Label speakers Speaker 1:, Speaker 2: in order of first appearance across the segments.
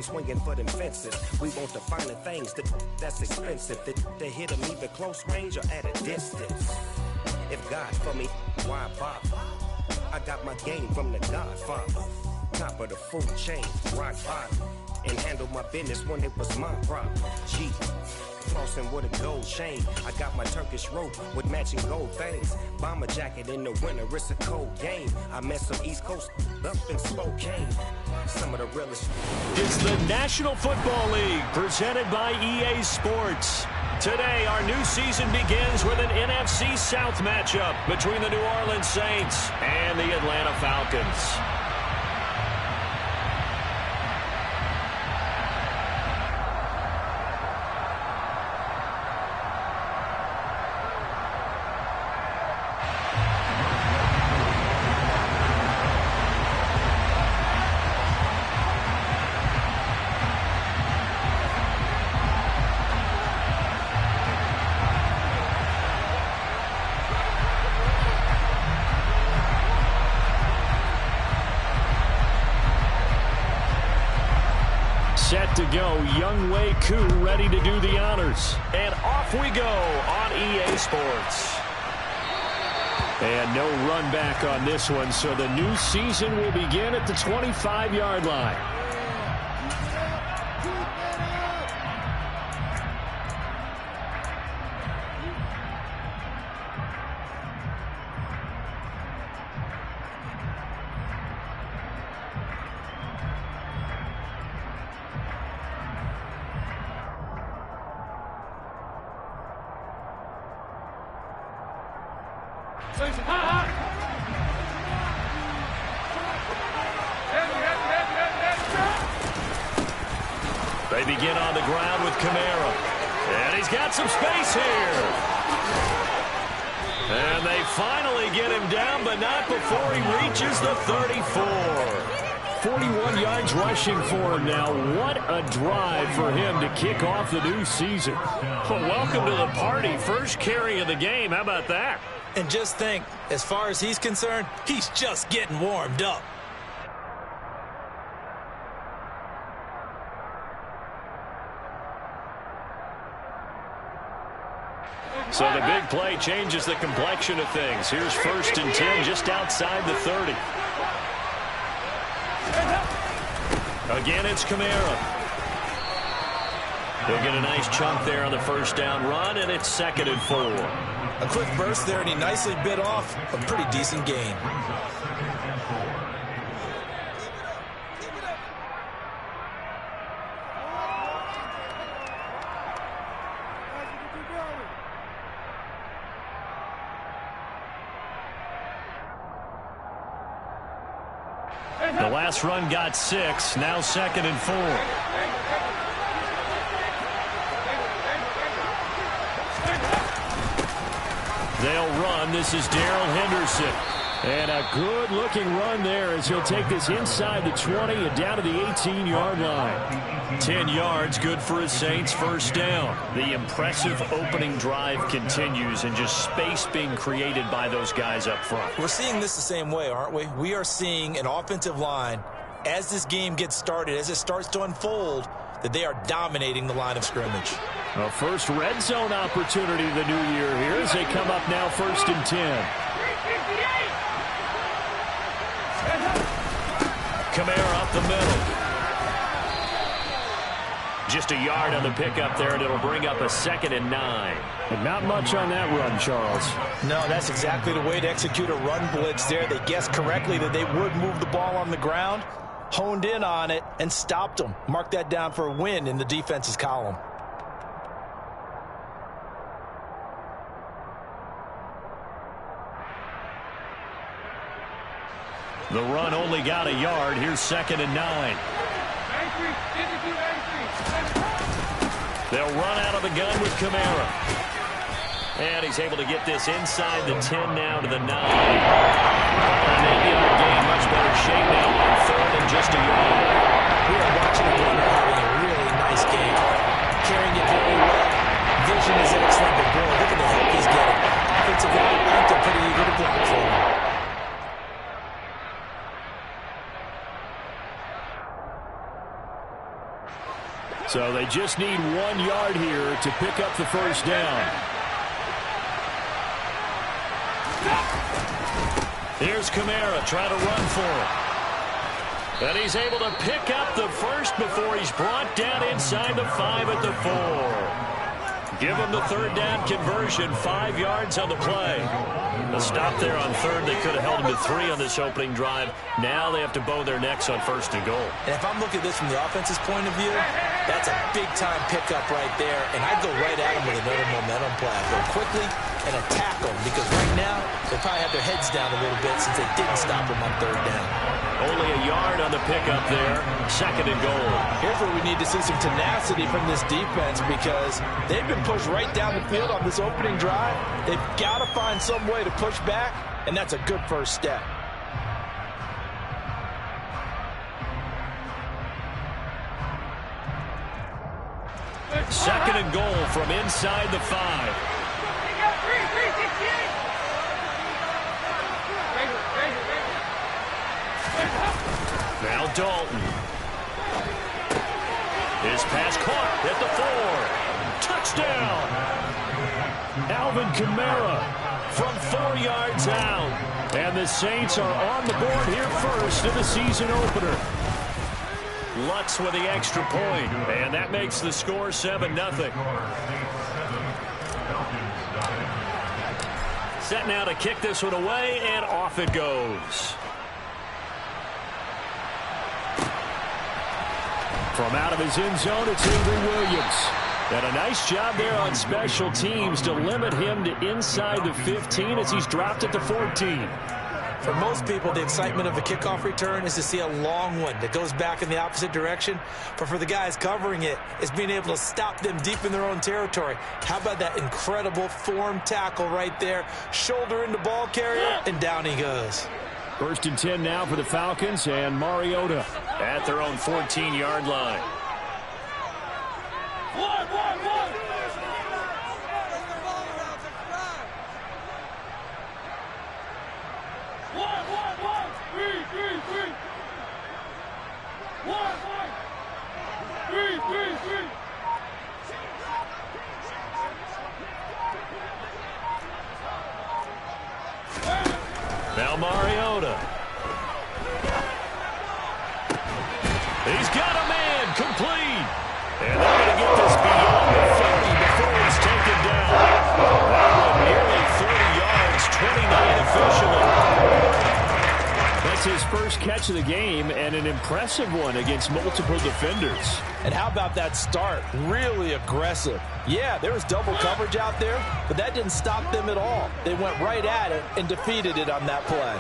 Speaker 1: Swinging for them fences. We want the finer things that's expensive. They hit them either close range or at a distance. If God for me, why bother? I got my game from the Godfather. Top of the food chain, rock bottom. And handle my business when it was my problem. G, flossing with a gold chain. I got my Turkish rope with matching gold things. Bomber jacket in the winter, it's a cold game. I met some East Coast up in Spokane. Some of the realest.
Speaker 2: It's the National Football League presented by EA Sports. Today, our new season begins with an NFC South matchup between the New Orleans Saints and the Atlanta Falcons. Set to go, Younghoe Koo ready to do the honors. And off we go on EA Sports. And no run back on this one, so the new season will begin at the 25-yard line. They begin on the ground with Kamara. And he's got some space here. And they finally get him down, but not before he reaches the 34. 41 yards rushing for him now. What a drive for him to kick off the new season. Well, welcome to the party. First carry of the game. How about that?
Speaker 3: And just think, as far as he's concerned, he's just getting warmed up.
Speaker 2: So the big play changes the complexion of things. Here's 1st and 10 just outside the 30. Again, it's Kamara. He'll get a nice chunk there on the first down run, and it's 2nd and 4.
Speaker 3: A quick burst there, and he nicely bit off a pretty decent gain.
Speaker 2: The last run got 6, now 2nd and 4. They'll run. This is Darrell Henderson. And a good-looking run there as he'll take this inside the 20 and down to the 18-yard line. 10 yards, good for his Saints, 1st down. The impressive opening drive continues and just space being created by those guys up front.
Speaker 3: We're seeing this the same way, aren't we? We are seeing an offensive line, as this game gets started, as it starts to unfold, that they are dominating the line of scrimmage.
Speaker 2: A first red zone opportunity the new year here as they come up now 1st and 10. Kamara up the middle. Just a yard on the pickup there, and it'll bring up a 2nd and 9. And not much on that run, Charles.
Speaker 3: No, that's exactly the way to execute a run blitz there. They guessed correctly that they would move the ball on the ground, honed in on it, and stopped them. Mark that down for a win in the defense's column.
Speaker 2: The run only got a yard. Here's 2nd and 9. They'll run out of the gun with Kamara. And he's able to get this inside the 10 now to the 9. And they'll be able to gain much better shape now on 3rd and just a yard.
Speaker 3: We are watching the runner having a really nice game. Carrying it very well. Vision is excellent, but boy, look at the help he's getting. Offensive line, I think they're pretty eager to block for him.
Speaker 2: So they just need 1 yard here to pick up the first down. Here's Kamara trying to run for it. And he's able to pick up the first before he's brought down inside the 5 at the 4. Give him the third down conversion, 5 yards on the play. A stop there on third. They could have held him to 3 on this opening drive. Now they have to bow their necks on first and goal.
Speaker 3: And if I'm looking at this from the offense's point of view, that's a big-time pickup right there. And I'd go right at him with another momentum play. Go quickly and attack them, because right now they probably have their heads down a little bit since they didn't stop him on third down.
Speaker 2: Only a yard on the pickup there. Second and goal.
Speaker 3: Here's where we need to see some tenacity from this defense, because they've been pushed right down the field on this opening drive. They've got to find some way to push back, and that's a good first step.
Speaker 2: Second and goal from inside the 5. Now Dalton. His pass caught at the 4. Touchdown! Alvin Kamara from 4 yards out. And the Saints are on the board here first in the season opener. Lutz with the extra point, and that makes the score 7-0. Set now to kick this one away, and off it goes. From out of his end zone, it's Avery Williams. And a nice job there on special teams to limit him to inside the 15 as he's dropped at the 14.
Speaker 3: For most people, the excitement of a kickoff return is to see a long one that goes back in the opposite direction. But for the guys covering it, it's being able to stop them deep in their own territory. How about that incredible form tackle right there? Shoulder in the ball carrier, and down he goes.
Speaker 2: First and 10 now for the Falcons, and Mariota at their own 14-yard line. Now Mariota. He's got a man complete. And they're going to get this beyond the 30 before he's taken down. That one nearly 30 yards, 29 officially. That's his first catch of the game, and an impressive one against multiple defenders.
Speaker 3: And how about that start? Really aggressive. Yeah, there was double coverage out there, but that didn't stop them at all. They went right at it and defeated it on that play.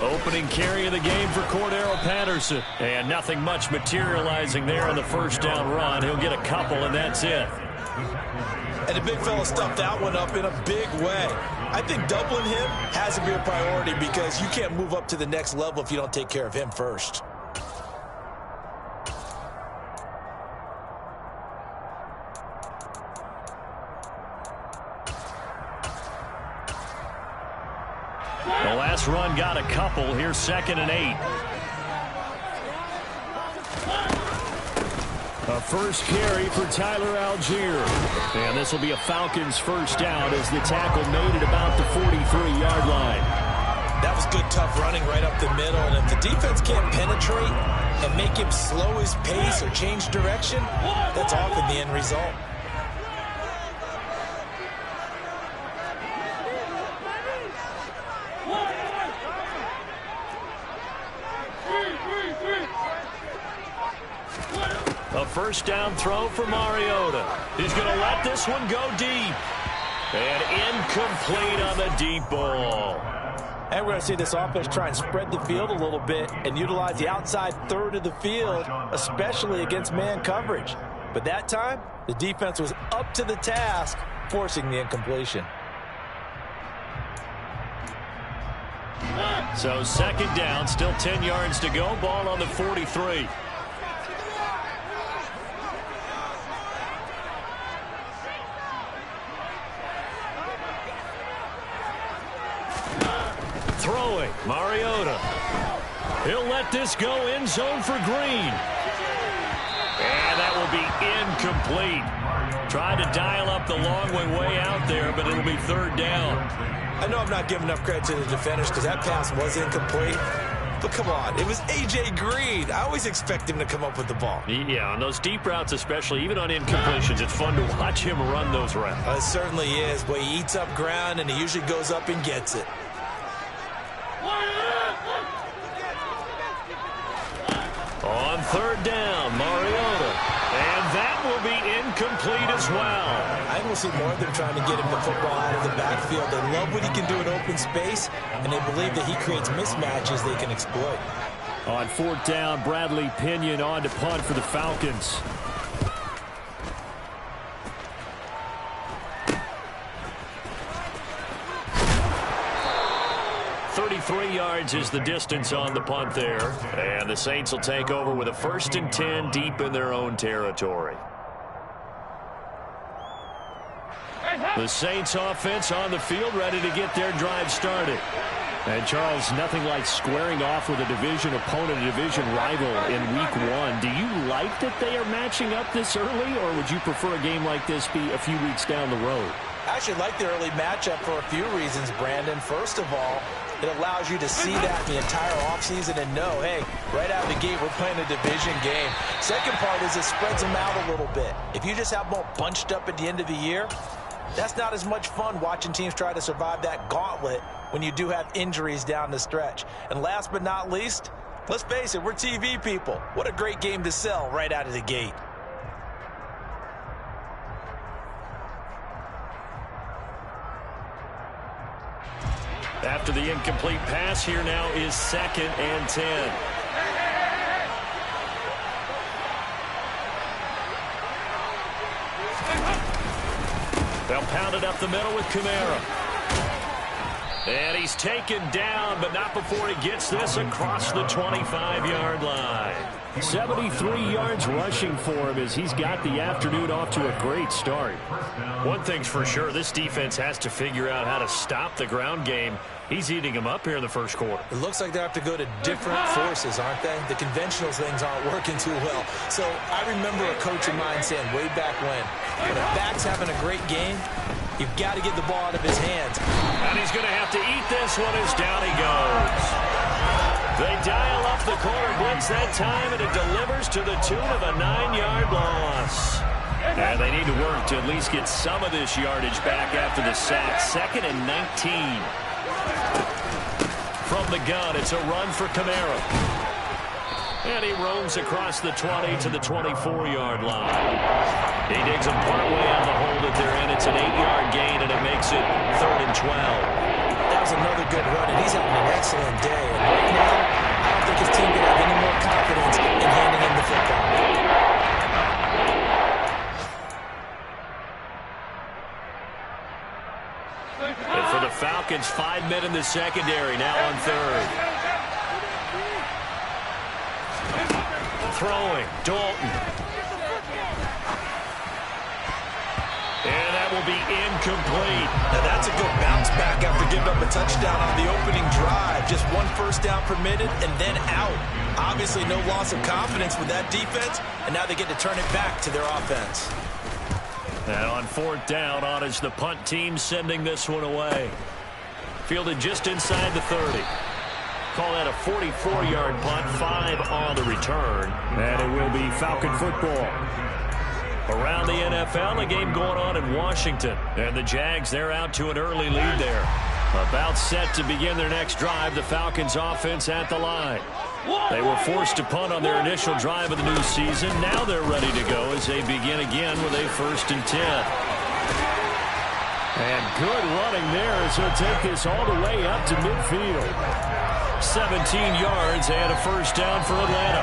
Speaker 2: Opening carry of the game for Cordero Patterson. And nothing much materializing there on the first down run. He'll get a couple, and that's it.
Speaker 3: And the big fella stuffed that one up in a big way. I think doubling him has to be a priority, because you can't move up to the next level if you don't take care of him first.
Speaker 2: The last run got a couple. Here's 2nd and 8. A first carry for Tyler Algier. And this will be a Falcons first down as the tackle made it about the 43-yard line.
Speaker 3: That was good, tough running right up the middle. And if the defense can't penetrate and make him slow his pace or change direction, that's often the end result.
Speaker 2: A first down throw for Mariota. He's going to let this one go deep. And incomplete on the deep ball.
Speaker 3: And we're going to see this offense try and spread the field a little bit and utilize the outside third of the field, especially against man coverage. But that time, the defense was up to the task, forcing the incompletion.
Speaker 2: So 2nd down, still 10 yards to go. Ball on the 43. Throwing, Mariota. He'll let this go end zone for Green. And that will be incomplete. Tried to dial up the long way out there, but it'll be third down.
Speaker 3: I know I'm not giving enough credit to the defenders because that pass was incomplete. But come on, it was A.J. Green. I always expect him to come up with the ball.
Speaker 2: Yeah, on those deep routes especially, even on incompletions, it's fun to watch him run those routes.
Speaker 3: It certainly is, but he eats up ground and he usually goes up and gets it.
Speaker 2: On third down, Mariota. And that will be incomplete as well.
Speaker 3: I will see more of them trying to get him the football out of the backfield. They love what he can do in open space, and they believe that he creates mismatches they can exploit.
Speaker 2: On fourth down, Bradley Pinion on to punt for the Falcons. .33 yards is the distance on the punt there. And the Saints will take over with a 1st and 10 deep in their own territory. The Saints offense on the field ready to get their drive started. And Charles, nothing like squaring off with a division opponent, a division rival in week 1. Do you like that they are matching up this early, or would you prefer a game like this be a few weeks down the road?
Speaker 3: I actually like the early matchup for a few reasons, Brandon. First of all, it allows you to see that the entire offseason and know, hey, right out of the gate, we're playing a division game. Second part is it spreads them out a little bit. If you just have them all bunched up at the end of the year, that's not as much fun watching teams try to survive that gauntlet when you do have injuries down the stretch. And last but not least, let's face it, we're TV people. What a great game to sell right out of the gate.
Speaker 2: After the incomplete pass, here now is 2nd and 10. They'll pound it up the middle with Kamara. And he's taken down, but not before he gets this across the 25-yard line. 73 yards rushing for him as he's got the afternoon off to a great start. One thing's for sure, this defense has to figure out how to stop the ground game. He's eating them up here in the first quarter.
Speaker 3: It looks like they have to go to different forces, aren't they? The conventional things aren't working too well. So I remember a coach of mine saying way back when a back's having a great game, you've got to get the ball out of his hands.
Speaker 2: And he's going to have to eat this one as down he goes. They dial up the corner blitz that time, and it delivers to the tune of a 9-yard loss. And they need to work to at least get some of this yardage back after the sack. 2nd and 19. From the gun, it's a run for Kamara. And he roams across the 20 to the 24-yard line. He digs him partway out of the hole that they're in. It's an 8-yard gain, and it makes it 3rd and 12.
Speaker 3: That was another good run, and he's having an excellent day. And right now, I don't think his team can have any more confidence in handing him the football.
Speaker 2: And for the Falcons, 5 men in the secondary, now on 3rd. Throwing, Dalton. And that will be incomplete.
Speaker 3: Now that's a good bounce back after giving up a touchdown on the opening drive. Just 1 first down permitted and then out. Obviously no loss of confidence with that defense, and now they get to turn it back to their offense.
Speaker 2: And on 4th down, on is the punt team sending this one away. Fielded just inside the 30. Call that a 44-yard punt, 5 on the return. And it will be Falcon football. Around the NFL, a game going on in Washington. And the Jags, they're out to an early lead there. About set to begin their next drive, the Falcons offense at the line. They were forced to punt on their initial drive of the new season. Now they're ready to go as they begin again with a 1st and 10. And good running there as he'll take this all the way up to midfield. 17 yards and a 1st down for Atlanta.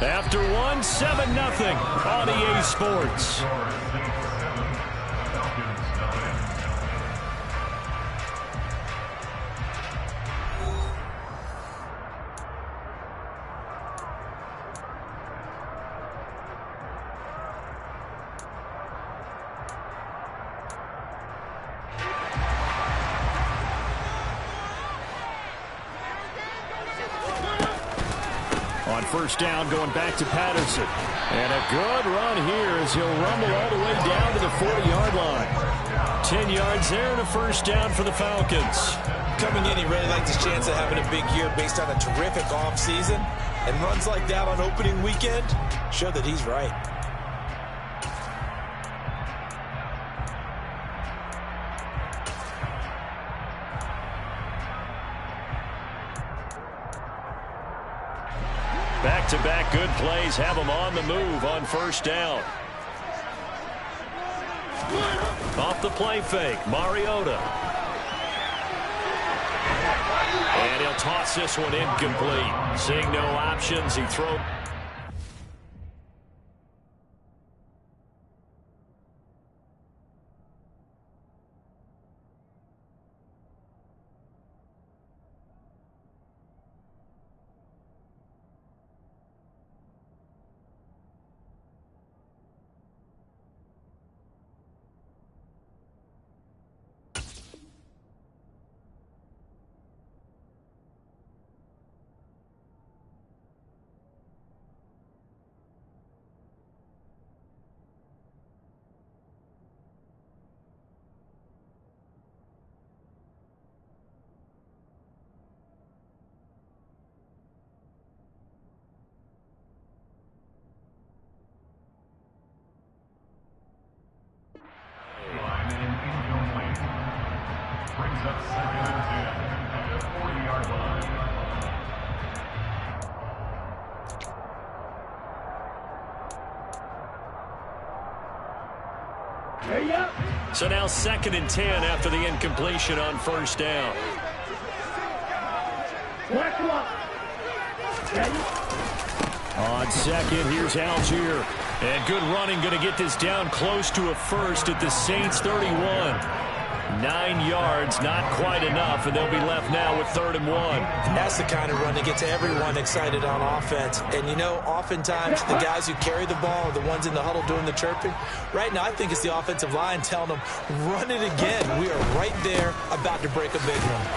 Speaker 2: After 1, 7-0 on EA Sports. On first down, going back to Patterson. And a good run here as he'll rumble all the way down to the 40-yard line. 10 yards there and a first down for the Falcons.
Speaker 3: Coming in, he really likes his chance of having a big year based on a terrific offseason. And runs like that on opening weekend show that he's right.
Speaker 2: Back-to-back good plays have him on the move on first down. Off the play fake, Mariota. And he'll toss this one incomplete. Seeing no options, he throws.
Speaker 4: Brings up second and 10 at the 40-yard line.
Speaker 2: So now second and 10 after the incompletion on first down. On second, here's Algier. And good running, going to get this down close to a first at the Saints 31. 9 yards, not quite enough, and they'll be left now with 3rd and 1.
Speaker 3: That's the kind of run that gets everyone excited on offense. And, you know, oftentimes the guys who carry the ball are the ones in the huddle doing the chirping. Right now, I think it's the offensive line telling them, run it again. We are right there about to break a big one.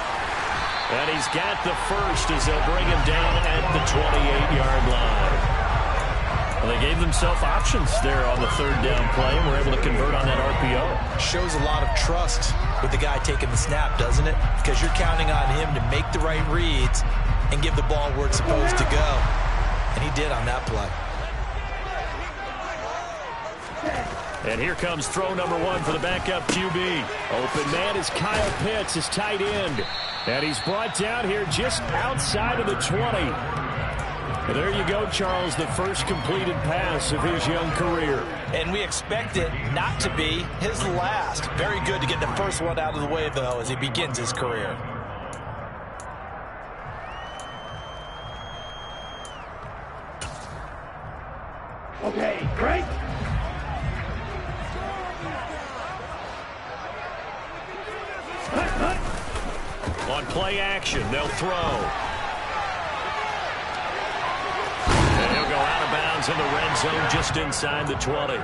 Speaker 2: And he's got the first as they'll bring him down at the 28-yard line. Well, they gave themselves options there on the 3rd down play and were able to convert on that RPO.
Speaker 3: Shows a lot of trust with the guy taking the snap, doesn't it? Because you're counting on him to make the right reads and give the ball where it's supposed to go. And he did on that play.
Speaker 2: And here comes throw number 1 for the backup QB. Open man is Kyle Pitts, his tight end. And he's brought down here just outside of the 20. And there you go, Charles, the first completed pass of his young career.
Speaker 3: And we expect it not to be his last. Very good to get the first one out of the way, though, as he begins his career.
Speaker 4: Okay, great.
Speaker 2: On play action, they'll throw. Out of bounds in the red zone just inside the 20.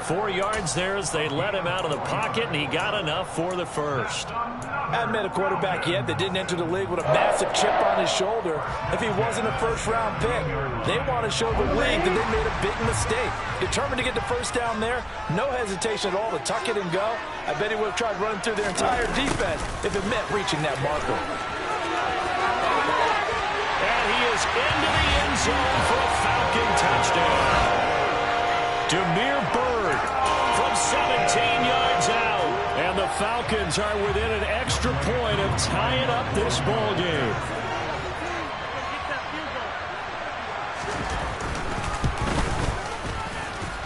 Speaker 2: 4 yards there as they let him out of the pocket, and he got enough for the first.
Speaker 3: Hadn't met a quarterback yet that didn't enter the league with a massive chip on his shoulder. If he wasn't a first-round pick, they want to show the league that they made a big mistake. Determined to get the first down there, no hesitation at all to tuck it and go. I bet he would have tried running through their entire defense if it meant reaching that marker.
Speaker 2: And he is into the end zone for a Falcon touchdown. Demir Bird from 17 yards out. And the Falcons are within an extra point of tying up this ball game.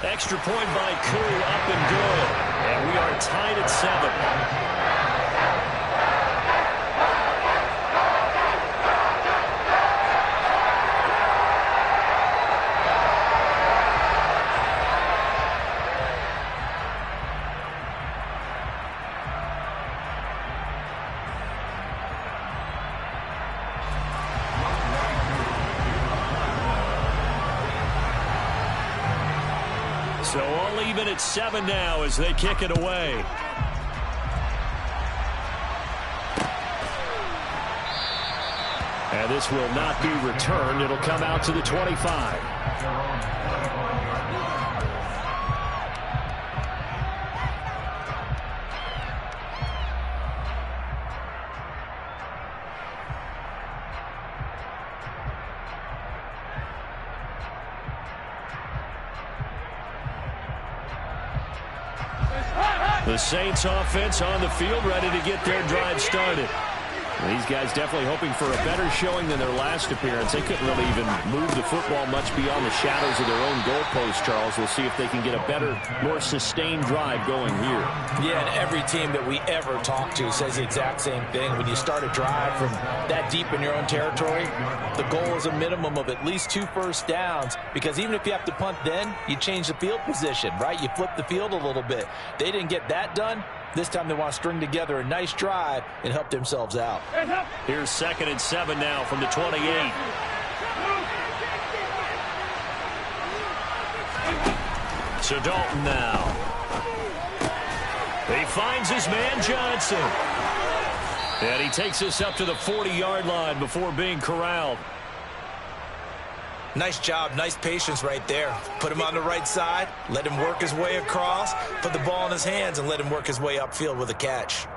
Speaker 2: Extra point by Koo, up and good. And we are tied at 7. So all even at 7 now as they kick it away. And this will not be returned. It'll come out to the 25. The Saints offense on the field, ready to get their drive started. These guys definitely hoping for a better showing than their last appearance. They couldn't really even move the football much beyond the shadows of their own goalpost, Charles. We'll see if they can get a better, more sustained drive going here.
Speaker 3: Yeah, and every team that we ever talk to says the exact same thing. When you start a drive from that deep in your own territory, the goal is a minimum of at least 2 first downs, because even if you have to punt then, you change the field position, right? You flip the field a little bit. They didn't get that done. This time they want to string together a nice drive and help themselves out.
Speaker 2: Here's 2nd and 7 now from the 28. So Dalton now. He finds his man Johnson. And he takes us up to the 40-yard line before being corralled.
Speaker 3: Nice job, nice patience right there. Put him on the right side, let him work his way across, put the ball in his hands, and let him work his way upfield with a catch.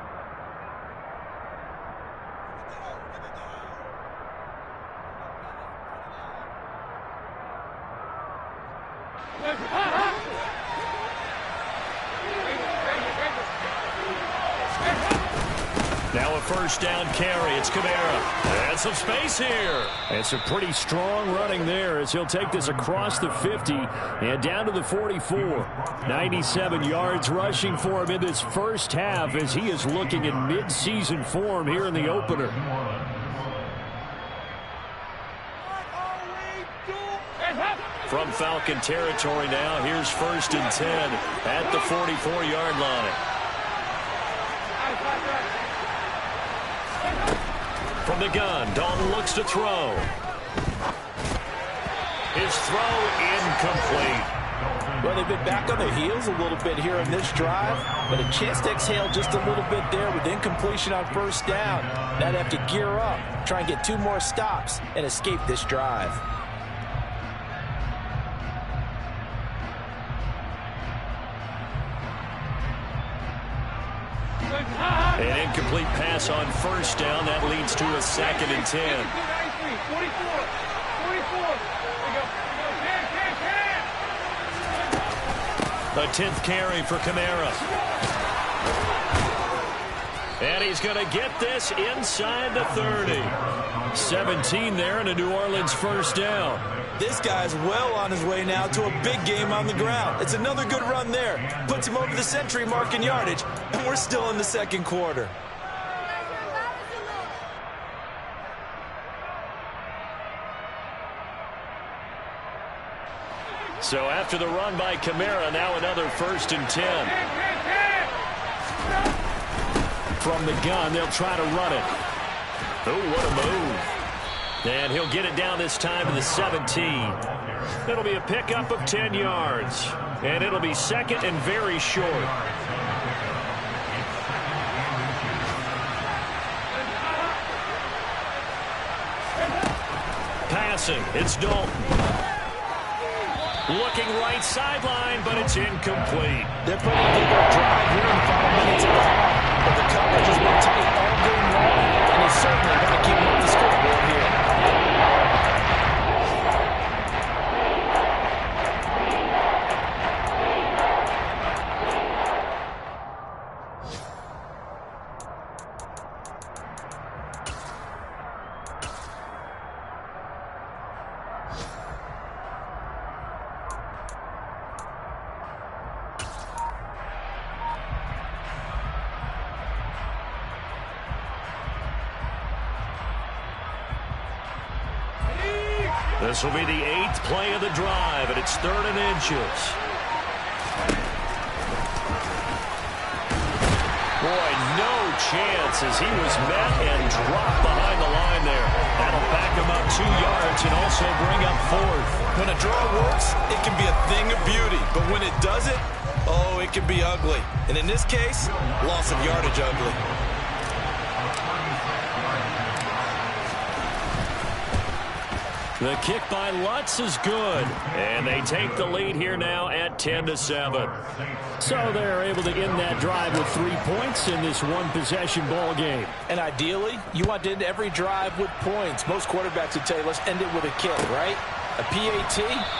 Speaker 2: Now a first down carry. It's Kamara. And some space here. And some pretty strong running there as he'll take this across the 50 and down to the 44. 97 yards rushing for him in this first half as he is looking in mid-season form here in the opener. From Falcon territory now, here's 1st and 10 at the 44-yard line. From the gun, Dalton looks to throw. His throw incomplete.
Speaker 3: Well, they've been back on their heels a little bit here in this drive, but a chance to exhale just a little bit there with incompletion on first down. Now they have to gear up, try and get 2 more stops and escape this drive.
Speaker 2: An incomplete pass on first down. That leads to a 2nd and 10. The 10th carry for Kamara. And he's going to get this inside the 30. 17 there and a New Orleans first down.
Speaker 3: This guy's well on his way now to a big game on the ground. It's another good run there. Puts him over the century mark in yardage, and we're still in the 2nd quarter.
Speaker 2: So after the run by Kamara, now another 1st and 10. From the gun, they'll try to run it. Oh, what a move. And he'll get it down this time to the 17. It'll be a pickup of 10 yards. And it'll be 2nd and very short. Passing, it's Dalton. Looking right sideline, but it's incomplete.
Speaker 3: They're putting together a drive here in 5 minutes of the half. But the coverage has been tight all game long, and they certainly want to keep him up the scoreboard here.
Speaker 2: This will be the 8th play of the drive, and it's 3rd and inches. Boy, no chance as he was met and dropped behind the line there. That'll back him up 2 yards and also bring up 4th.
Speaker 3: When a draw works, it can be a thing of beauty. But when it doesn't, oh, it can be ugly. And in this case, loss of yardage ugly.
Speaker 2: The kick by Lutz is good. And they take the lead here now at 10-7. So they're able to end that drive with 3 points in this one-possession ball game.
Speaker 3: And ideally, you want to end every drive with points. Most quarterbacks would tell you, let's end it with a kick, right? A PAT,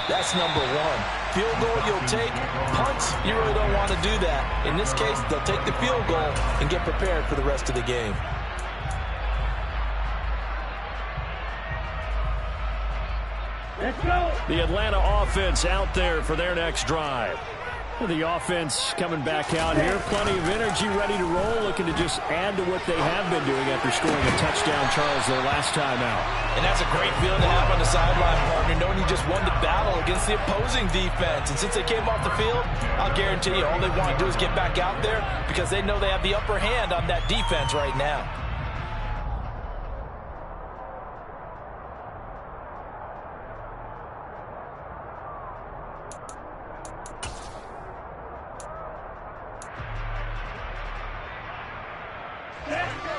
Speaker 3: that's number one. Field goal you'll take. Punts, you really don't want to do that. In this case, they'll take the field goal and get prepared for the rest of the game.
Speaker 2: Let's go. The Atlanta offense out there for their next drive. The offense coming back out here. Plenty of energy, ready to roll, looking to just add to what they have been doing after scoring a touchdown, Charles, their last time out.
Speaker 3: And that's a great feeling to have on the sideline, partner, knowing you just won the battle against the opposing defense. And since they came off the field, I'll guarantee you all they want to do is get back out there because they know they have the upper hand on that defense right now.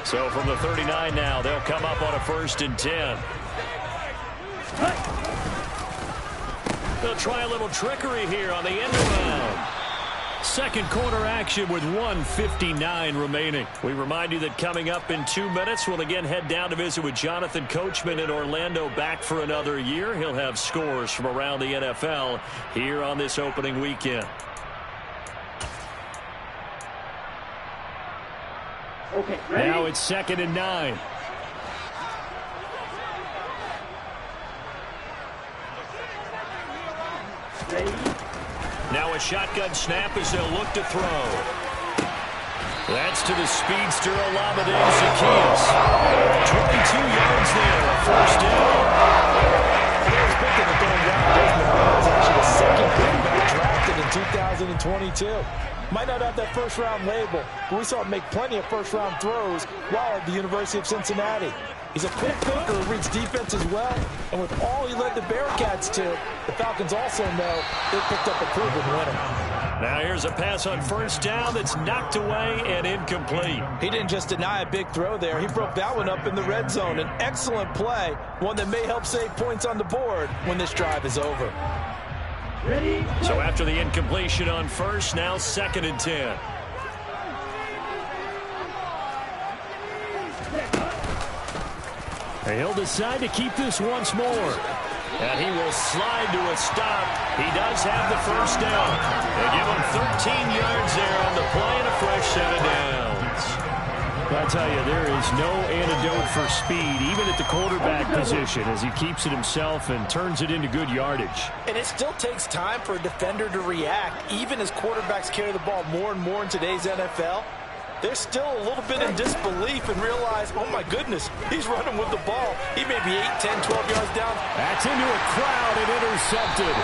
Speaker 2: So from the 39 now, they'll come up on a 1st and 10. They'll try a little trickery here on the end around. Second quarter action with 1:59 remaining. We remind you that coming up in 2 minutes, we'll again head down to visit with Jonathan Coachman in Orlando, back for another year. He'll have scores from around the NFL here on this opening weekend.
Speaker 5: Okay,
Speaker 2: now it's 2nd and 9.
Speaker 5: Ready?
Speaker 2: Now a shotgun snap as they'll look to throw. That's to the speedster Olamide Zaccheaus. 22 yards there, a 1st down.
Speaker 3: I was thinking that going down Desmond was actually the second quarterback drafted in 2022. Might not have that 1st-round label, but we saw him make plenty of 1st-round throws while at the University of Cincinnati. He's a quick thinker who reads defense as well, and with all he led the Bearcats to, the Falcons also know they picked up a proven winner.
Speaker 2: Now here's a pass on 1st down that's knocked away and incomplete.
Speaker 3: He didn't just deny a big throw there. He broke that one up in the red zone. An excellent play, one that may help save points on the board when this drive is over.
Speaker 5: Ready?
Speaker 2: So after the incompletion on 1st, now 2nd and 10. And he'll decide to keep this once more. And he will slide to a stop. He does have the 1st down. They give him 13 yards there on the play and a fresh set of downs. I tell you, there is no antidote for speed, even at the quarterback position, as he keeps it himself and turns it into good yardage.
Speaker 3: And it still takes time for a defender to react, even as quarterbacks carry the ball more and more in today's NFL. They're still a little bit in disbelief and realize, oh my goodness, he's running with the ball. He may be 8, 10, 12 yards down.
Speaker 2: That's into a crowd and intercepted.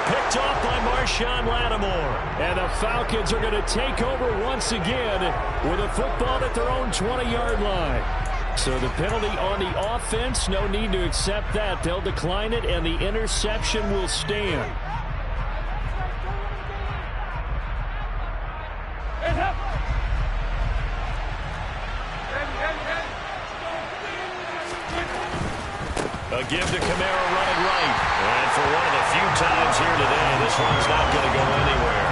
Speaker 2: Picked off by Marshawn Lattimore. And the Falcons are going to take over once again with a football at their own 20-yard line. So the penalty on the offense, no need to accept that. They'll decline it, and the interception will stand. A give to Kamara running right. And for one of the few times here today, this one's not going to go anywhere.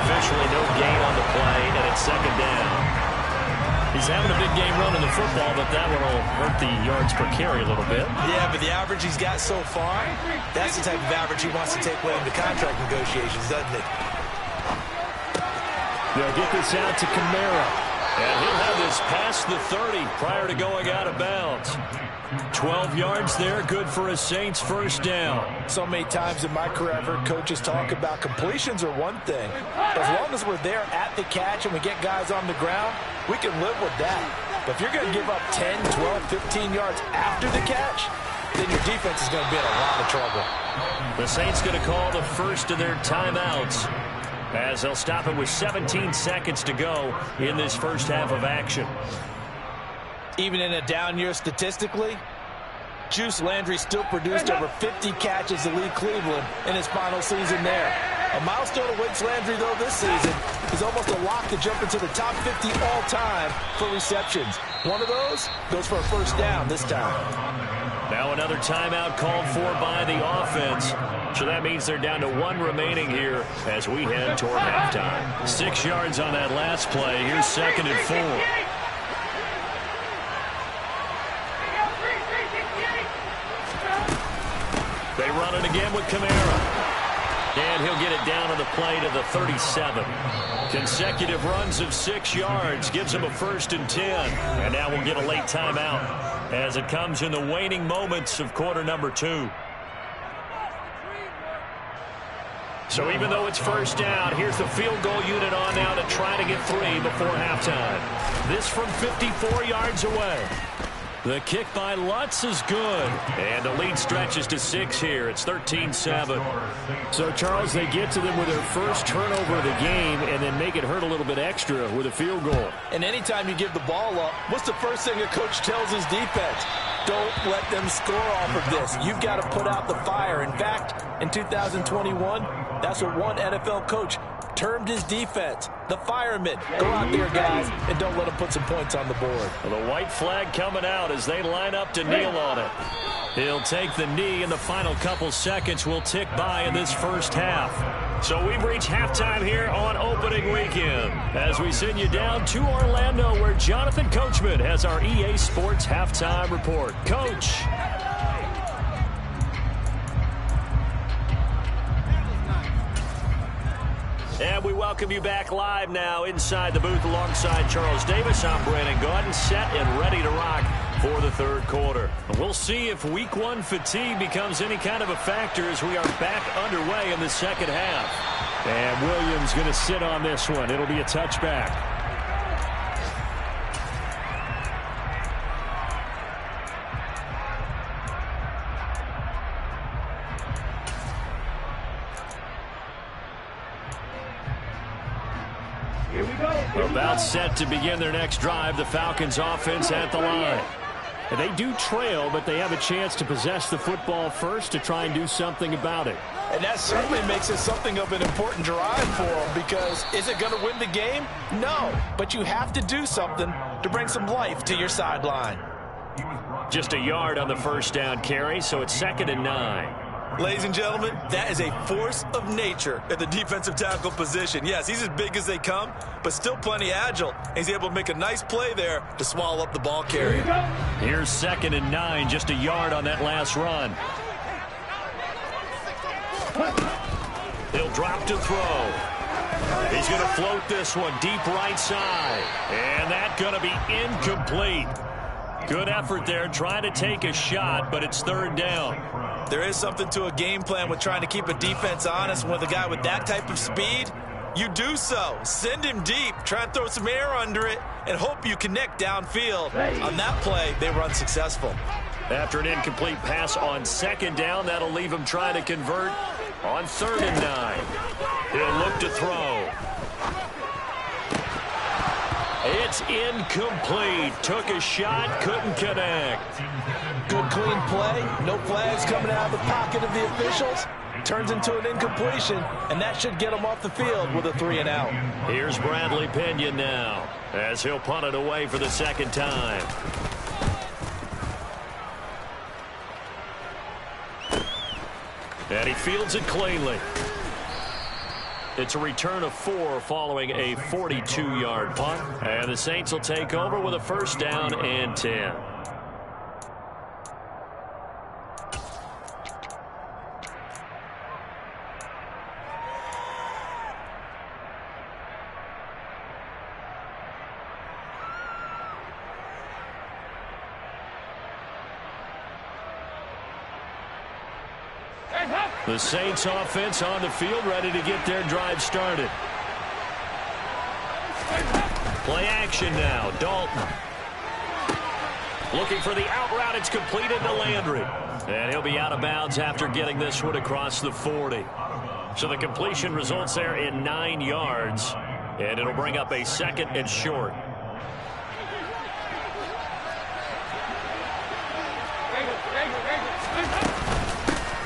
Speaker 2: Officially no gain on the play, and it's 2nd down. He's having a big game running the football, but that one will hurt the yards per carry a little bit.
Speaker 3: Yeah, but the average he's got so far, that's the type of average he wants to take with him to contract negotiations, doesn't it?
Speaker 2: They'll get this out to Kamara. And he'll have this past the 30 prior to going out of bounds. 12 yards there, good for a Saints 1st down.
Speaker 3: So many times in my career, I've heard coaches talk about completions are one thing. As long as we're there at the catch and we get guys on the ground, we can live with that. But if you're going to give up 10, 12, 15 yards after the catch, then your defense is going to be in a lot of trouble.
Speaker 2: The Saints going to call the first of their timeouts, as they'll stop it with 17 seconds to go in this first half of action.
Speaker 3: Even in a down year statistically, Juice Landry still produced over 50 catches to lead Cleveland in his final season there. A milestone awaits Landry, though, this season. He's almost a lock to jump into the top 50 all-time for receptions. One of those goes for a 1st down this time.
Speaker 2: Now another timeout called for by the offense. So that means they're down to 1 remaining here as we head toward halftime. 6 yards on that last play. Here's 2nd and 4. They run it again with Kamara. And he'll get it down on the play to the 37. Consecutive runs of 6 yards gives him a 1st and 10. And now we'll get a late timeout as it comes in the waning moments of quarter number 2. So even though it's 1st down, here's the field goal unit on now to try to get 3 before halftime. This from 54 yards away. The kick by Lutz is good. And the lead stretches to 6 here. It's 13-7. So, Charles, they get to them with their first turnover of the game and then make it hurt a little bit extra with a field goal.
Speaker 3: And anytime you give the ball up, what's the first thing a coach tells his defense? Don't let them score off of this. You've got to put out the fire. In fact, in 2021, that's what one NFL coach termed his defense, the firemen. Go out there, guys, and don't let them put some points on the board.
Speaker 2: Well, the white flag coming out as they line up to kneel on it. He'll take the knee, and the final couple seconds will tick by in this first half. So we've reached halftime here on opening weekend as we send you down to Orlando where Jonathan Coachman has our EA Sports halftime report. Coach. And we welcome you back live now inside the booth alongside Charles Davis. I'm Brandon Gaudin, set and ready to rock for the 3rd quarter. We'll see if week 1 fatigue becomes any kind of a factor as we are back underway in the 2nd half. And Williams going to sit on this one. It'll be a touchback. About set to begin their next drive, the Falcons offense at the line. And they do trail, but they have a chance to possess the football first to try and do something about it.
Speaker 3: And that certainly makes it something of an important drive for them because is it going to win the game? No, but you have to do something to bring some life to your sideline.
Speaker 2: Just a yard on the 1st down carry, so it's 2nd and 9.
Speaker 3: Ladies and gentlemen, that is a force of nature at the defensive tackle position. Yes, he's as big as they come, but still plenty agile. He's able to make a nice play there to swallow up the ball carrier.
Speaker 2: Here's 2nd and 9, just a yard on that last run. He'll drop to throw. He's going to float this one deep right side. And that's going to be incomplete. Good effort there, trying to take a shot, but it's 3rd down.
Speaker 3: There is something to a game plan with trying to keep a defense honest. With a guy with that type of speed, you do so. Send him deep, try and throw some air under it, and hope you connect downfield. On that play, they were unsuccessful.
Speaker 2: After an incomplete pass on 2nd down, that'll leave him trying to convert on 3rd and 9. He'll look to throw. It's incomplete. Took a shot, couldn't connect.
Speaker 3: Good clean play. No flags coming out of the pocket of the officials. Turns into an incompletion, and that should get him off the field with a 3 and out.
Speaker 2: Here's Bradley Pinion now as he'll punt it away for the 2nd time. And he fields it cleanly. It's a return of 4 following a 42-yard punt. And the Saints will take over with a 1st down and 10. The Saints offense on the field, ready to get their drive started. Play action now. Dalton. Looking for the out route. It's completed to Landry. And he'll be out of bounds after getting this one across the 40. So the completion results there in 9 yards. And it'll bring up a 2nd and short.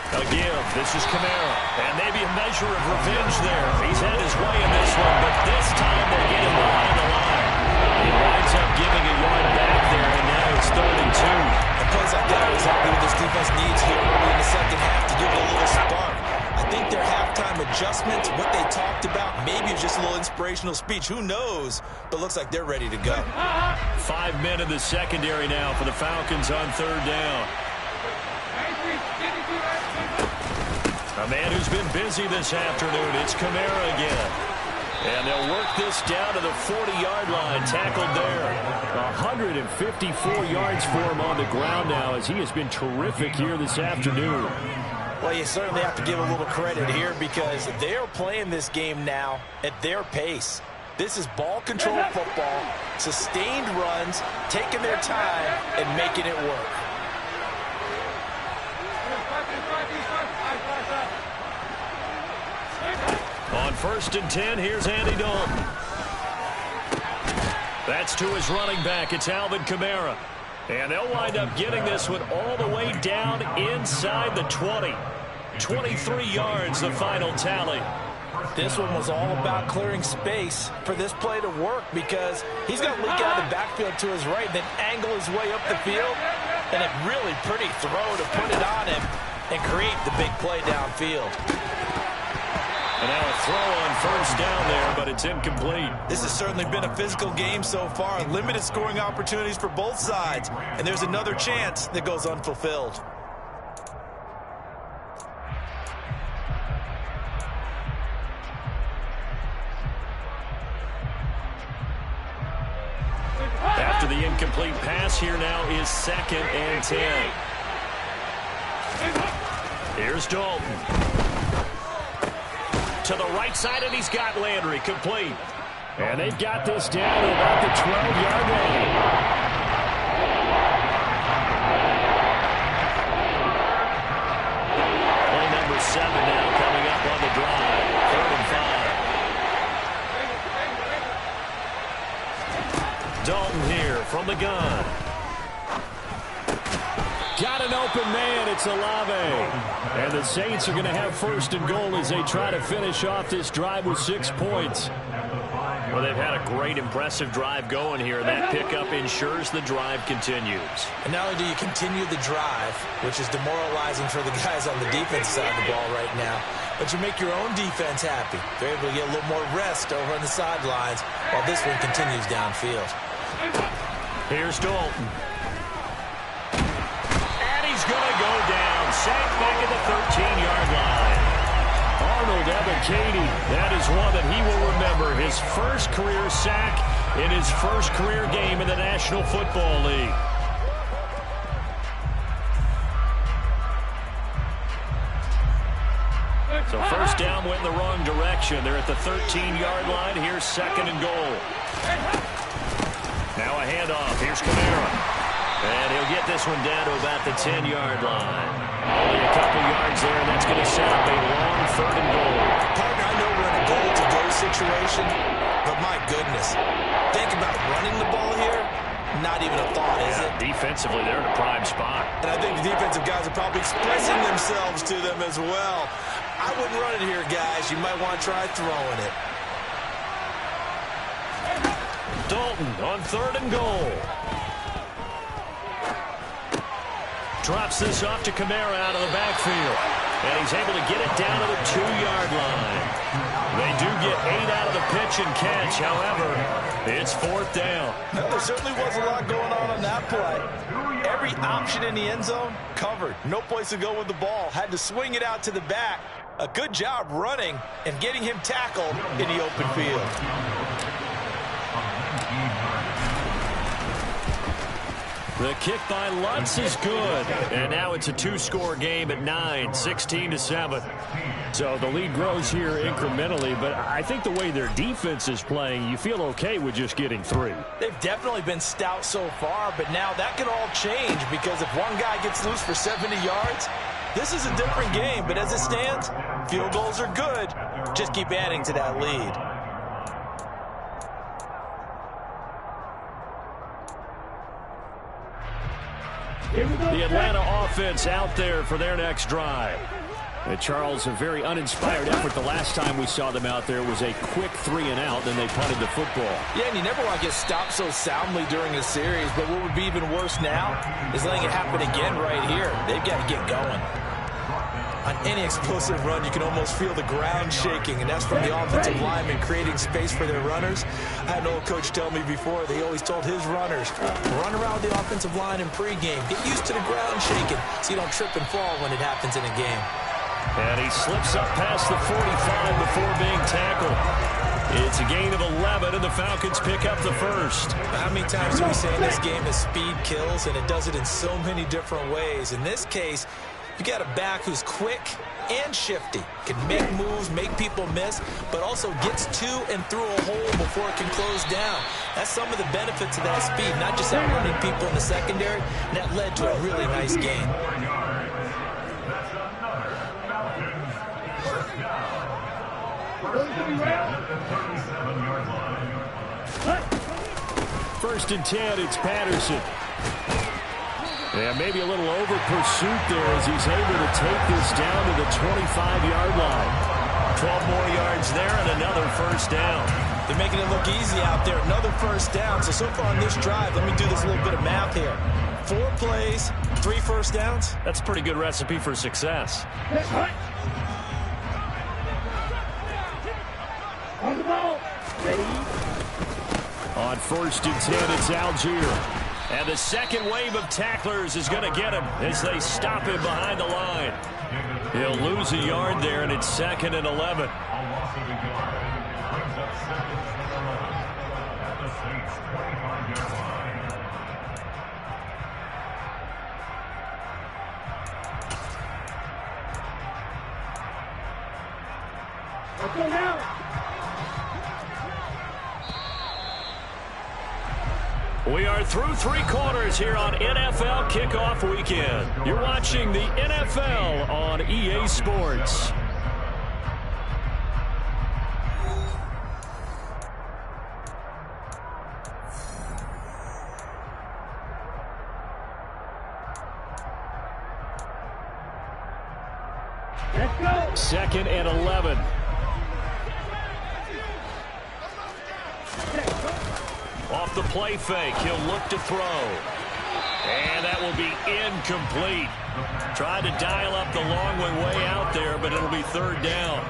Speaker 2: A give. This is Kamara. And maybe a measure of revenge there. He's had his way in this one, but this time they get him behind the line. He winds up giving a yard back there, and now it's 3rd and 2.
Speaker 3: And plays like that exactly what this adjustments, what they talked about. Maybe it's just a little inspirational speech. Who knows? But looks like they're ready to go.
Speaker 2: 5 men in the secondary now for the Falcons on third down. A man who's been busy this afternoon. It's Kamara again. And they'll work this down to the 40-yard line. Tackled there. 154 yards for him on the ground now, as he has been terrific here this afternoon.
Speaker 3: Well, you certainly have to give a little credit here because they're playing this game now at their pace. This is ball control football, sustained runs, taking their time, and making it work.
Speaker 2: On 1st and 10, here's Andy Dalton. That's to his running back. It's Alvin Kamara. And they'll wind up getting this one all the way down inside the 20. 23 yards, the final tally.
Speaker 3: This one was all about clearing space for this play to work because he's going to leak out of the backfield to his right, then angle his way up the field. And a really pretty throw to put it on him and create the big play downfield.
Speaker 2: And now a throw on 1st down there, but it's incomplete.
Speaker 3: This has certainly been a physical game so far. Limited scoring opportunities for both sides. And there's another chance that goes unfulfilled.
Speaker 2: After the incomplete pass, here now is 2nd and 10. Here's Dalton. To the right side, and he's got Landry complete. And they've got this down to about the 12-yard line. Play number 7 now coming up on the drive. 3rd and 5. Dalton here from the gun. Got an open man. It's Olave. And the Saints are going to have 1st and goal as they try to finish off this drive with 6 points. Well, they've had a great, impressive drive going here. That pickup ensures the drive continues.
Speaker 3: And not only do you continue the drive, which is demoralizing for the guys on the defense side of the ball right now, but you make your own defense happy. They're able to get a little more rest over on the sidelines while this one continues downfield.
Speaker 2: Here's Dalton. Going to go down. Sacked back at the 13-yard line. Arnold Ebiketie. That is one that he will remember. His first career sack in his first career game in the National Football League. So 1st down went in the wrong direction. They're at the 13-yard line. Here's 2nd and goal. Now a handoff. Here's Kamara. And he'll get this one down to about the 10-yard line. Only a couple yards there, and that's going to set up a long 3rd and goal.
Speaker 3: Partner, I know we're in a goal-to-go situation, but my goodness. Think about running the ball here. Not even a thought, is it?
Speaker 2: Defensively, they're in a prime spot.
Speaker 3: And I think the defensive guys are probably expressing themselves to them as well. I wouldn't run it here, guys. You might want to try throwing it.
Speaker 2: Dalton on 3rd and goal. Drops this off to Kamara out of the backfield. And he's able to get it down to the 2-yard line. They do get 8 out of the pitch and catch. However, it's 4th down.
Speaker 3: No, there certainly was a lot going on that play. Every option in the end zone covered. No place to go with the ball. Had to swing it out to the back. A good job running and getting him tackled in the open field.
Speaker 2: The kick by Lutz is good. And now it's a 2-score game at 9, 16-7. So the lead grows here incrementally, but I think the way their defense is playing, you feel okay with just getting 3.
Speaker 3: They've definitely been stout so far, but now that could all change because if one guy gets loose for 70 yards, this is a different game. But as it stands, field goals are good. Just keep adding to that lead.
Speaker 2: The Atlanta offense out there for their next drive. Charles, a very uninspired effort. The last time we saw them out there was a quick 3-and-out, then they punted the football.
Speaker 3: Yeah, and you never want to get stopped so soundly during a series, but what would be even worse now is letting it happen again right here. They've got to get going. On any explosive run, you can almost feel the ground shaking, and that's from the offensive linemen creating space for their runners. I had an old coach tell me before, they always told his runners, run around the offensive line in pregame. Get used to the ground shaking so you don't trip and fall when it happens in a game.
Speaker 2: And he slips up past the 45 before being tackled. It's a gain of 11, and the Falcons pick up the first.
Speaker 3: How many times do we say in this game that speed kills, and it does it in so many different ways? In this case, you got a back who's quick and shifty, can make moves, make people miss, but also gets to and through a hole before it can close down. That's some of the benefits of that speed, not just outrunning people in the secondary, and that led to a really nice gain.
Speaker 2: First and 10, it's Patterson. Yeah, maybe a little over pursuit there as he's able to take this down to the 25-yard line. 12 more yards there and another first down.
Speaker 3: They're making it look easy out there. Another first down. So far on this drive, let me do this little bit of math here. 4 plays, 3 first downs.
Speaker 2: That's a pretty good recipe for success.
Speaker 5: On the ball. Ready.
Speaker 2: On first and 10, it's Algier. And the second wave of tacklers is going to get him as they stop him behind the line. He'll lose a yard there, and it's 2nd and 11.
Speaker 5: Let's go now.
Speaker 2: We are through 3 quarters here on NFL Kickoff Weekend. You're watching the NFL on EA Sports.
Speaker 5: Let's go.
Speaker 2: 2nd and 11. Off the play fake, he'll look to throw. And that will be incomplete. Tried to dial up the long way out there, but it'll be 3rd down.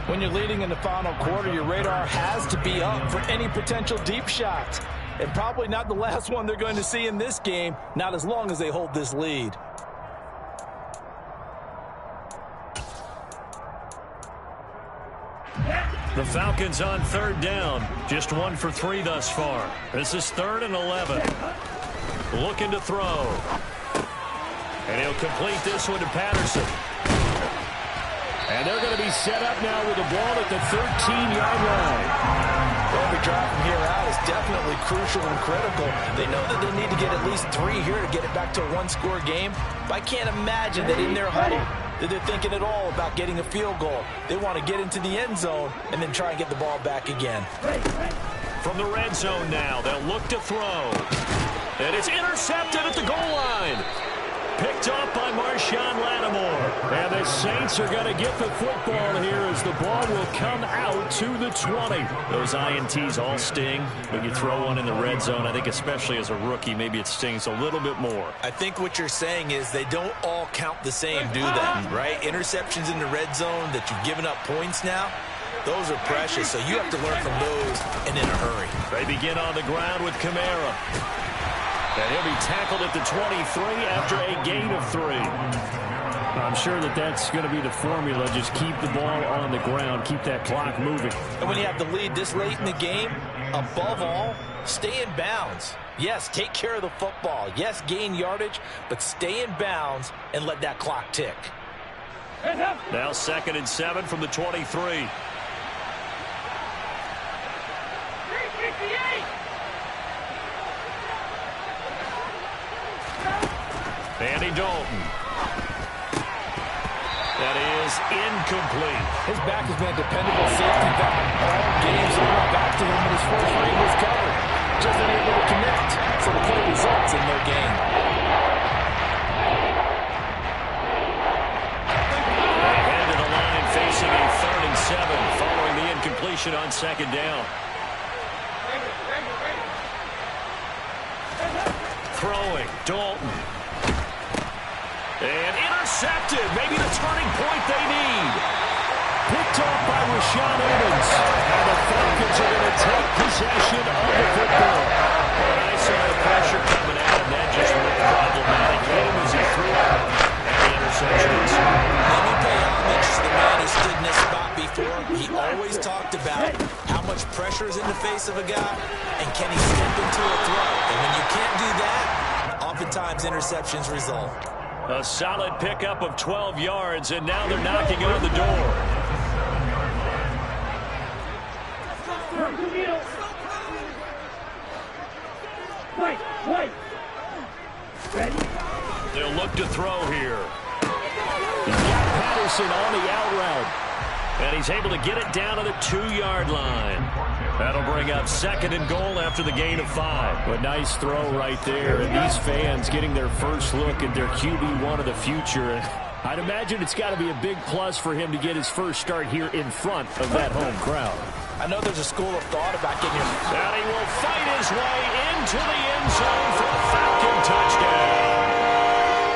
Speaker 6: When you're leading in the final quarter, your radar has to be up for any potential deep shots. And probably not the last one they're going to see in this game, not as long as they hold this lead.
Speaker 2: The Falcons on 3rd down. Just 1 for 3 thus far. This is 3rd and 11. Looking to throw. And he'll complete this one to Patterson. And they're going to be set up now with the ball at the 13-yard line.
Speaker 3: Every drive from here out is definitely crucial and critical. They know that they need to get at least 3 here to get it back to a 1-score game. But I can't imagine that in their huddle that they're thinking at all about getting a field goal. They want to get into the end zone and then try and get the ball back again.
Speaker 2: From the red zone now, they'll look to throw. And it's intercepted at the goal line. Picked up by Marshawn Lattimore. And the Saints are going to get the football here as the ball will come out to the 20. Those INTs all sting when you throw one in the red zone. I think especially as a rookie, maybe it stings a little bit more.
Speaker 3: I think what you're saying is they don't all count the same, do they? Right? Interceptions in the red zone that you've given up points now, those are precious. So you have to learn from those and in a hurry.
Speaker 2: They begin on the ground with Kamara. And he'll be tackled at the 23 after a gain of 3. I'm sure that that's going to be the formula. Just keep the ball on the ground. Keep that clock moving.
Speaker 3: And when you have the lead this late in the game, above all, stay in bounds. Yes, take care of the football. Yes, gain yardage, but stay in bounds and let that clock tick.
Speaker 2: Now 2nd and 7 from the 23.
Speaker 5: 368.
Speaker 2: Andy Dalton. That is incomplete.
Speaker 6: His back has been a dependable safety valve all games. He went back to him when his first read was covered. Just unable to connect, so the play results in no gain.
Speaker 2: Ahead to the line facing a 3rd and 7 following the incompletion on 2nd down. Throwing, Dalton. And intercepted. Maybe the turning point they need. Picked off by Rashaan Evans. And the Falcons are going to take possession of the football. And I saw the pressure coming at him. That just looked problematic. Hit him as he threw it. And the interceptions.
Speaker 3: Let me pay homage to the man who stood in this spot before. He always talked about how much pressure is in the face of a guy and can he step into a throw. And when you can't do that, oftentimes interceptions result.
Speaker 2: A solid pickup of 12 yards, and now they're knocking on the door. They'll look to throw here. He's got Patterson on the out route. And he's able to get it down to the 2-yard line. That'll bring up 2nd and goal after the gain of 5. A nice throw right there. And these fans getting their first look at their QB1 of the future. I'd imagine it's got to be a big plus for him to get his first start here in front of that home crowd.
Speaker 6: I know there's a school of thought about getting your...
Speaker 2: And he will fight his way into the end zone for a Falcon touchdown.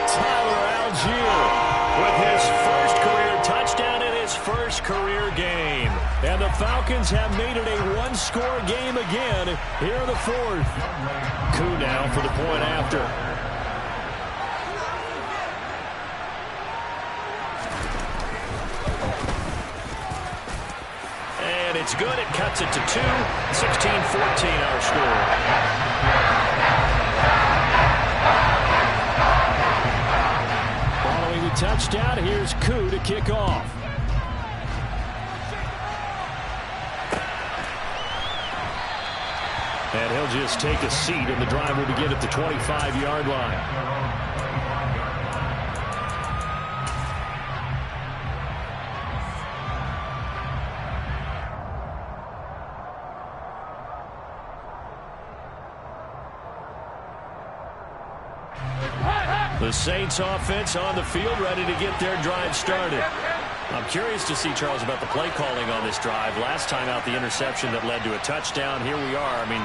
Speaker 2: Tyler Algier with his first career touchdown in his first career game. And the Falcons have made it a one-score game again here in the 4th. Koo now for the point after. And it's good. It cuts it to 2. 16-14 our score. Following the touchdown, here's Koo to kick off. And he'll just take a seat, and the drive will begin at the 25-yard line. The Saints offense on the field, ready to get their drive started. I'm curious to see, Charles, about the play calling on this drive. Last time out, the interception that led to a touchdown. Here we are. I mean,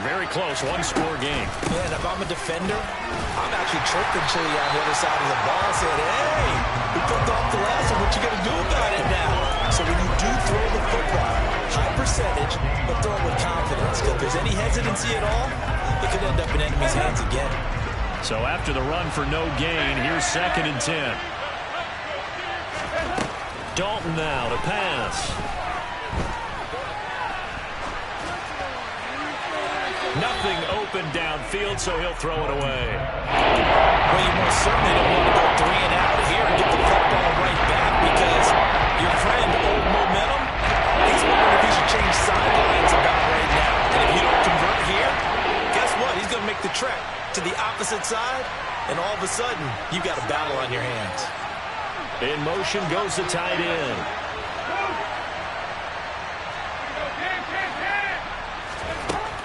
Speaker 2: very close, one-score game.
Speaker 3: Yeah, and if I'm a defender, I'm actually chirping Chili on the other side of the ball, saying, hey, we picked off the last one. What you going to do about it now? So when you do throw the football, high percentage, but throw it with confidence. Because if there's any hesitancy at all, it could end up in enemy's hands again.
Speaker 2: So after the run for no gain, here's 2nd and 10. Dalton now to pass. Nothing open downfield, so he'll throw it away.
Speaker 3: Well, you most certainly don't want to go 3 and out here and get the football right back because your friend, old momentum, he's wondering if he should change sidelines about right now. And if you don't convert here, guess what? He's going to make the trek to the opposite side, and all of a sudden, you've got a battle on your hands.
Speaker 2: In motion goes the tight end.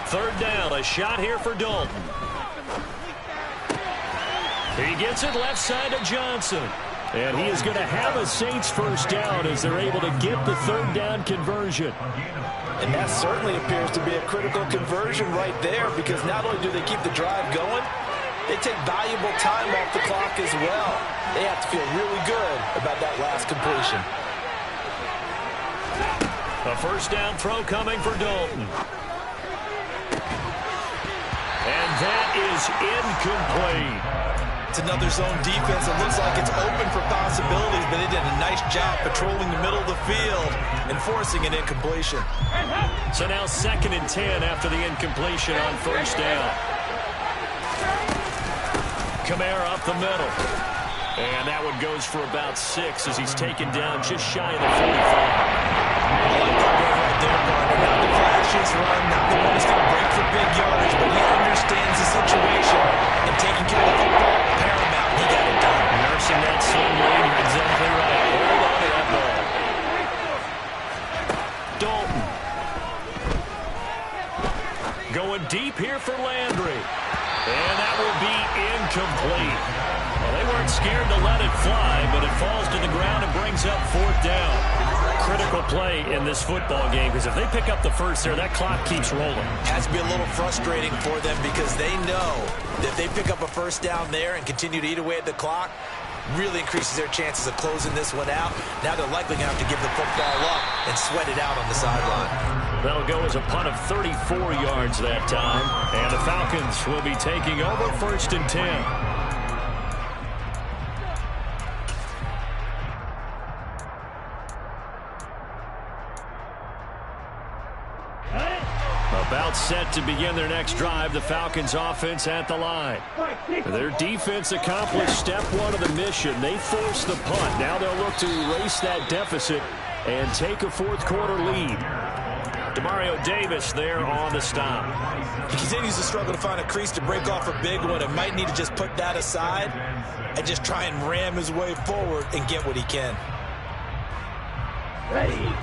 Speaker 2: Third down, a shot here for Dalton. He gets it left side to Johnson. And he is going to have a Saints first down as they're able to get the third down conversion.
Speaker 6: And that certainly appears to be a critical conversion right there because not only do they keep the drive going, they take valuable time off the clock as well. They have to feel really good about that last completion.
Speaker 2: A first down throw coming for Dalton. And that is incomplete.
Speaker 3: It's another zone defense. It looks like it's open for possibilities, but they did a nice job patrolling the middle of the field and forcing an incompletion.
Speaker 2: So now 2nd and 10 after the incompletion on first down. Kamara up the middle. And that one goes for about 6 as he's taken down just shy of the 45.
Speaker 3: I like that run right there, partner. Not the flashiest run, not the one that's going to break for big yardage, but he understands the situation. And taking care of the football, paramount, he got it done.
Speaker 2: Nursing that slim lead, you're exactly right. Hold on to that ball. Dalton. Going deep here for Landry. And that will be incomplete. Well, they weren't scared to let it fly, but it falls to the ground and brings up 4th down. Critical play in this football game because if they pick up the first there, that clock keeps rolling.
Speaker 3: Has to be a little frustrating for them because they know that if they pick up a first down there and continue to eat away at the clock, really increases their chances of closing this one out. Now they're likely going to have to give the football up and sweat it out on the sideline.
Speaker 2: That'll go as a punt of 34 yards that time. And the Falcons will be taking over 1st and 10. About set to begin their next drive, the Falcons offense at the line. Their defense accomplished step one of the mission. They forced the punt. Now they'll look to erase that deficit and take a fourth-quarter lead. Demario Davis there on the stop.
Speaker 3: He continues to struggle to find a crease to break off a big one and might need to just put that aside and just try and ram his way forward and get what he can.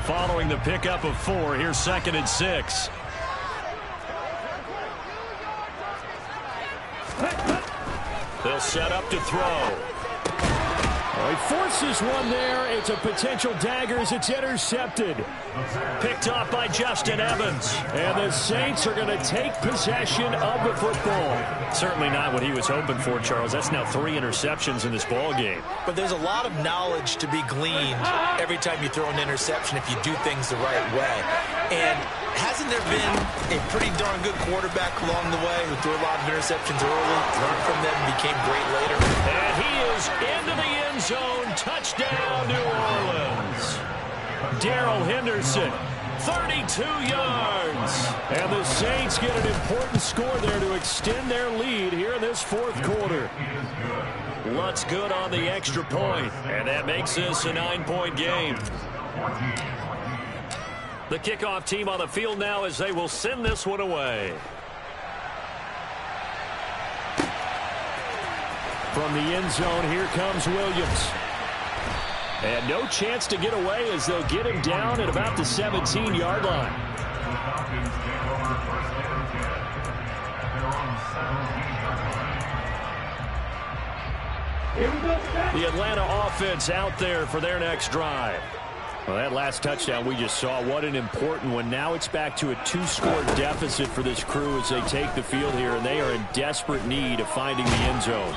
Speaker 2: Following the pickup of 4, here's 2nd and 6. They'll set up to throw. He forces one there. It's a potential dagger as it's intercepted. Picked off by Justin Evans. And the Saints are going to take possession of the football. Certainly not what he was hoping for, Charles. That's now 3 interceptions in this ball game.
Speaker 3: But there's a lot of knowledge to be gleaned every time you throw an interception if you do things the right way. And hasn't there been a pretty darn good quarterback along the way who threw a lot of interceptions early, learned from them, and became great later?
Speaker 2: And he is into the end zone. Touchdown, New Orleans. Darrell Henderson, 32 yards. And the Saints get an important score there to extend their lead here in this fourth quarter. Lutz good on the extra point, and that makes this a 9-point game. The kickoff team on the field now as they will send this one away. From the end zone, here comes Williams. And no chance to get away as they'll get him down at about the 17-yard line. The Atlanta offense out there for their next drive. Well, that last touchdown we just saw, what an important one. Now it's back to a 2-score deficit for this crew as they take the field here, and they are in desperate need of finding the end zone.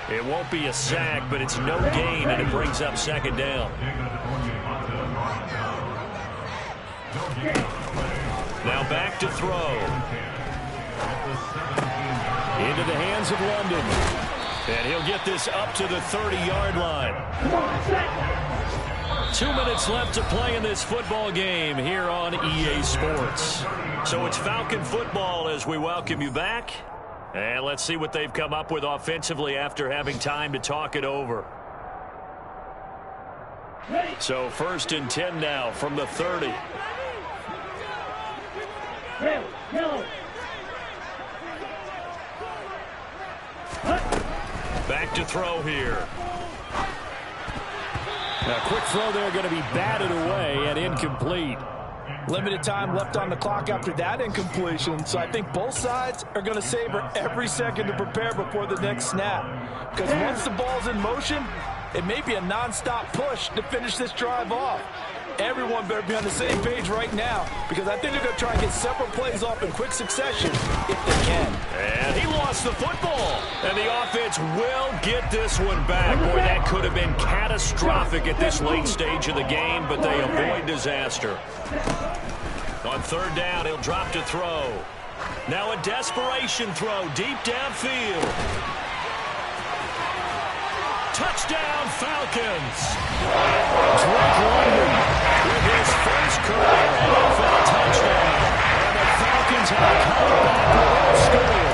Speaker 2: It won't be a sack, but it's no gain, and it brings up 2nd down. Now back to throw. Into the hands of London. And he'll get this up to the 30-yard line. 2 minutes left to play in this football game here on EA Sports. So it's Falcon football as we welcome you back. And let's see what they've come up with offensively after having time to talk it over. So 1st and 10 now from the 30. Back to throw here. A quick throw there going to be batted away and incomplete.
Speaker 6: Limited time left on the clock after that incompletion, so I think both sides are going to savor every second to prepare before the next snap. Because once the ball's in motion, it may be a non-stop push to finish this drive off. Everyone better be on the same page right now, because I think they're going to try and get several plays off in quick succession if they can.
Speaker 2: And he lost the football. And the offense will get this one back. Boy, that could have been catastrophic at this late stage of the game, but they avoid disaster. On 3rd down, he'll drop to throw. Now a desperation throw deep downfield. Touchdown, Falcons. Drake London with his first career NFL touchdown. And the Falcons have come back with a score.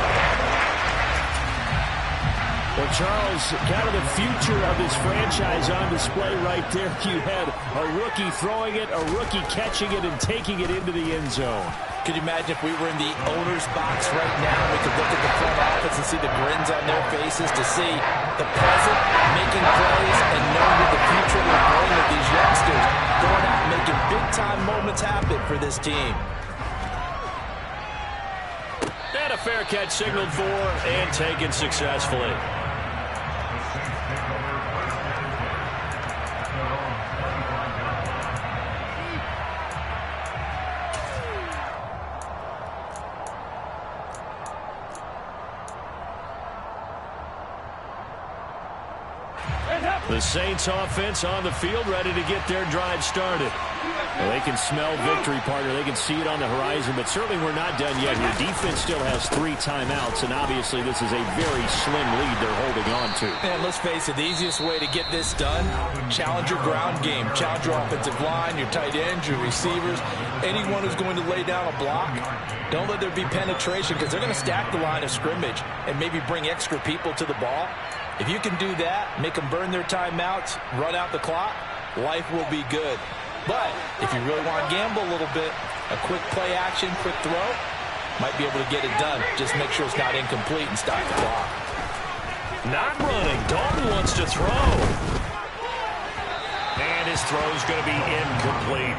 Speaker 2: Well, Charles, kind of the future of this franchise on display right there. You had a rookie throwing it, a rookie catching it, and taking it into the end zone.
Speaker 3: Could you imagine if we were in the owner's box right now, we could look at the front office and see the grins on their faces to see the present making plays and knowing that the future will bring with these youngsters going out and making big-time moments happen for this team.
Speaker 2: And a fair catch signaled for and taken successfully. The Saints offense on the field, ready to get their drive started. Well, they can smell victory, partner. They can see it on the horizon, but certainly we're not done yet here. Defense still has 3 timeouts, and obviously this is a very slim lead they're holding on to.
Speaker 3: And let's face it, the easiest way to get this done, challenge your ground game. Challenge your offensive line, your tight ends, your receivers, anyone who's going to lay down a block. Don't let there be penetration because they're going to stack the line of scrimmage and maybe bring extra people to the ball. If you can do that, make them burn their timeouts, run out the clock, life will be good. But if you really want to gamble a little bit, a quick play action, quick throw, might be able to get it done. Just make sure it's not incomplete and stop the clock.
Speaker 2: Not running. Dalton wants to throw. And his throw is going to be incomplete.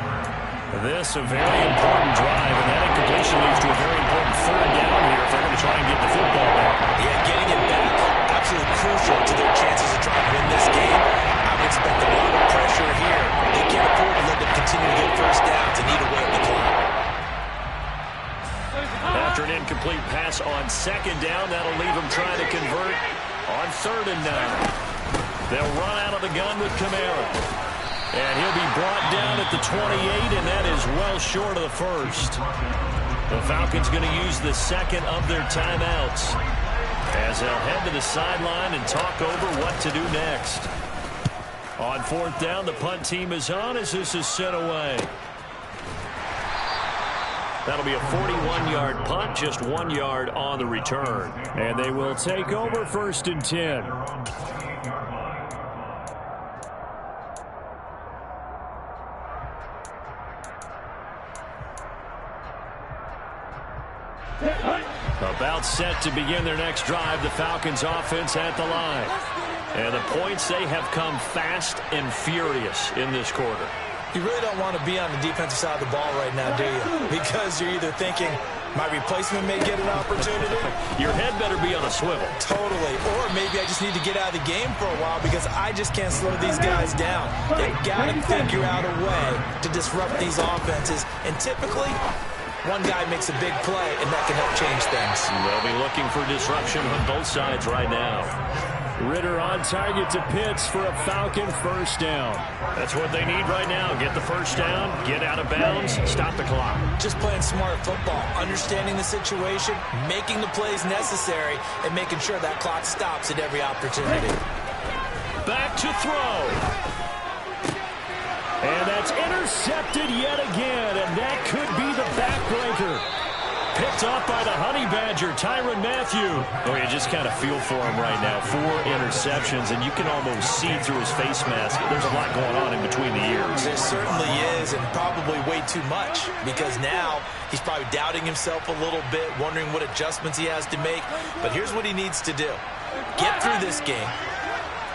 Speaker 2: This a very important drive, and that incompletion leads to a very important 3rd down here if they're going to try and get the football back.
Speaker 3: Yeah, getting it back, absolutely crucial to their chances of trying to win this game. I would expect a lot of pressure here. They can't afford to let them continue to get first downs and eat away at the clock.
Speaker 2: After an incomplete pass on 2nd down, that'll leave them trying to convert on 3rd and 9. They'll run out of the gun with Kamara. And he'll be brought down at the 28, and that is well short of the 1st. The Falcons going to use the 2nd of their timeouts as they'll head to the sideline and talk over what to do next. On 4th down, the punt team is on as this is sent away. That'll be a 41-yard punt, just 1 yard on the return. And they will take over 1st and 10. About set to begin their next drive, the Falcons offense at the line. And the points, they have come fast and furious in this quarter.
Speaker 3: You really don't want to be on the defensive side of the ball right now, do you? Because you're either thinking, my replacement may get an opportunity.
Speaker 2: Your head better be on a swivel.
Speaker 3: Totally. Or maybe I just need to get out of the game for a while because I just can't slow these guys down. They've got to figure out a way to disrupt these offenses. And typically, one guy makes a big play, and that can help change things.
Speaker 2: They'll be looking for disruption on both sides right now. Ritter on target to Pitts for a Falcon 1st down. That's what they need right now. Get the 1st down, get out of bounds, stop the clock.
Speaker 3: Just playing smart football, understanding the situation, making the plays necessary, and making sure that clock stops at every opportunity.
Speaker 2: Back to throw. And that's intercepted yet again, and that could be the backbreaker. Picked off by the Honey Badger, Tyrann Mathieu. Oh, you just kind of feel for him right now. 4 interceptions, and you can almost see through his face mask. There's a lot going on in between the ears.
Speaker 3: There certainly is, and probably way too much, because now he's probably doubting himself a little bit, wondering what adjustments he has to make. But here's what he needs to do. Get through this game.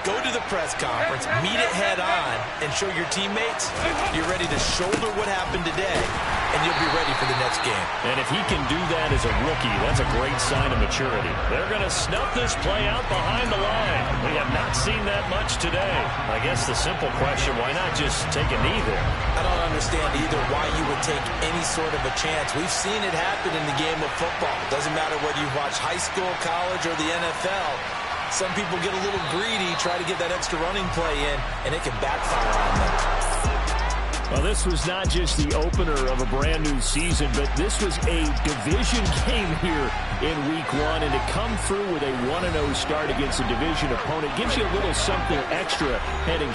Speaker 3: Go to the press conference, meet it head on, and show your teammates you're ready to shoulder what happened today, and you'll be ready for the next game.
Speaker 2: And if he can do that as a rookie, that's a great sign of maturity. They're going to snuff this play out behind the line. We have not seen that much today. I guess the simple question, why not just take a knee there?
Speaker 3: I don't understand either why you would take any sort of a chance. We've seen it happen in the game of football. It doesn't matter whether you watch high school, college, or the NFL. Some people get a little greedy, try to get that extra running play in, and it can backfire on them.
Speaker 2: Well, this was not just the opener of a brand new season, but this was a division game here in week 1, and to come through with a 1-0 start against a division opponent gives you a little something extra heading